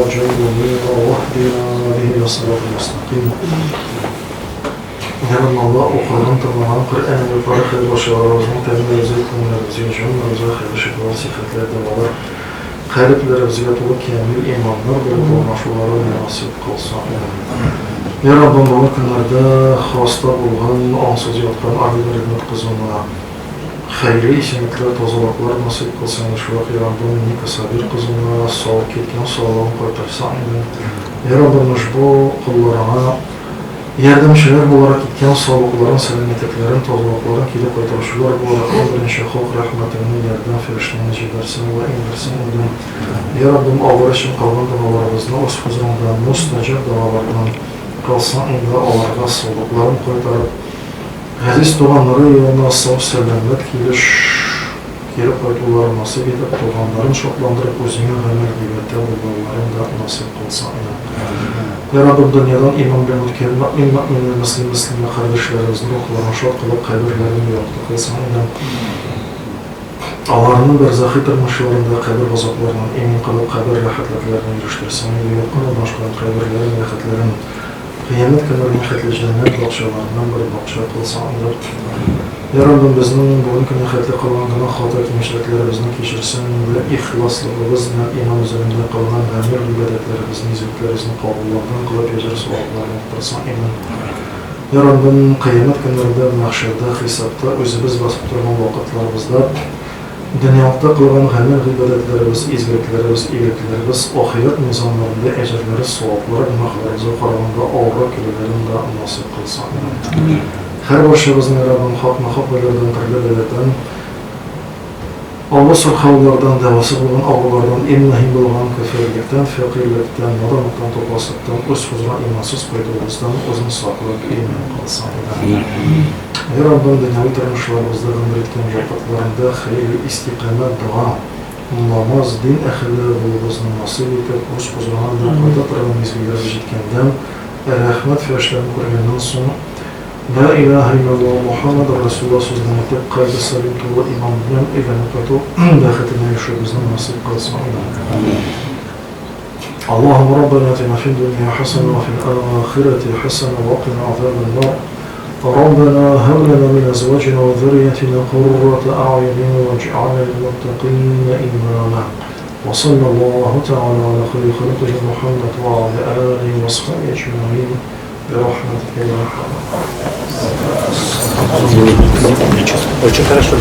وجنبنا واهدنا به الصراط المستقيم. نعم الله وقرنت معنا قرآن وبارك البشر ومتعلم رزقكم من رزق جمع رزق خير شكر صفة لا دولار خالق لرزقة وكامل إيمان نرد ومشوار مناسب قصة. يا رب مبارك نرد خاصة بلغان أنصز يطقن عدد ربنا قزنا خيري اسمكلا تزرقlar nasip kılsan şuak ya Rabbim nika sabir qızına sağ ketken sağlam koytarsan. Ya Rabbim bu kullarına yardımcılar olarak gitken sağlıkların, selametliklerin, tozlukların kilip koytarışlar olarak birinci hak rahmetini yerden ferişlerini cibersin ve indirsin. Ya Rabbim ağırışın kalan davalarımızda öz huzurunda müstecab davalarından kalsan indi ağırga sağlıkların koytarıp Aziz doğanları yoluna sağ selamet gelip koyduğuları nasip edip doğanların şoklandırıp özüne ömür gibette bulduğuların da nasip kılsan. Ya Rabbim dünyadan iman ve mülkerin mü'minler, müslüme kardeşlerimizin ruhlarını şok kılıp kabirlerini yoktu kılsan. Allah'ın berzahı tırmışlarında kabir azaplarından emin kılıp kabir rahatlıklarına yürüştürsen. Yakın başkalarının kabirlerin rahatlarının Kıyamet günlerinin xətli cennet bakşalarından bir bakşa kılsandır. Ya Rabbim bizning bugün kuni xətli qılğanına xata etmişliklərimizini keçirsin ve ixlaslıqımızla iman üzerinde qılınan əmir ibadətlərimizin, hizmetlərimizin qabullarından qılıb ecr savablarını arttırsın. Ya Rabbim kıyamet günlərində mahşerdə, hesabda özümüz basıb durğan vaxtlarımızda dünyada qılğan əmir ibadətlərimiz, izgirliklərimiz, iyiliklərimiz, ahiret mizanlarında ecrləri, savabları, günahlarımızı qarağında ağır külülərində nasip kılsan. Her başımızın Rabbim haq məxabbələrdən, qırlıbələrdən, Allah sırxavlardan, davası bulğan ağlardan, imnahim bulğan köfərlikdən, fəqirlikdən, nadamaktan, toplasıqdan, öz huzura imansız qoyduğumuzdan özünü saqlıq iman kılsan. Ya Rabbim dünyavi tırmışlarımızda ömür etken vakitlarında hayırlı istikamet, dua, namaz, din əxirli bulğuzunu nasip edip, öz huzuruna da koyda tırğın mezgilleri jitkenden, rəhmət fəşlərini qurğandan sonra La ilahe illallah Muhammed Resulullah sözünü etip, kalbi salimtu ve imamdan ilanıqatu daxetine yaşıyoruzdan nasip kılsın. Allahümme Rabbena atina fid dunya hasene ve fil ahireti hasene ve qina azaben nar. ربنا هب لنا من ازواجنا وذريتنا قرة اعين واجعلنا للمتقين اماما وصلى الله تعالى على خير خلقه محمد وعلى اله وصحبه اجمعين برحمتك يا ارحم الراحمين. Очень хорошо.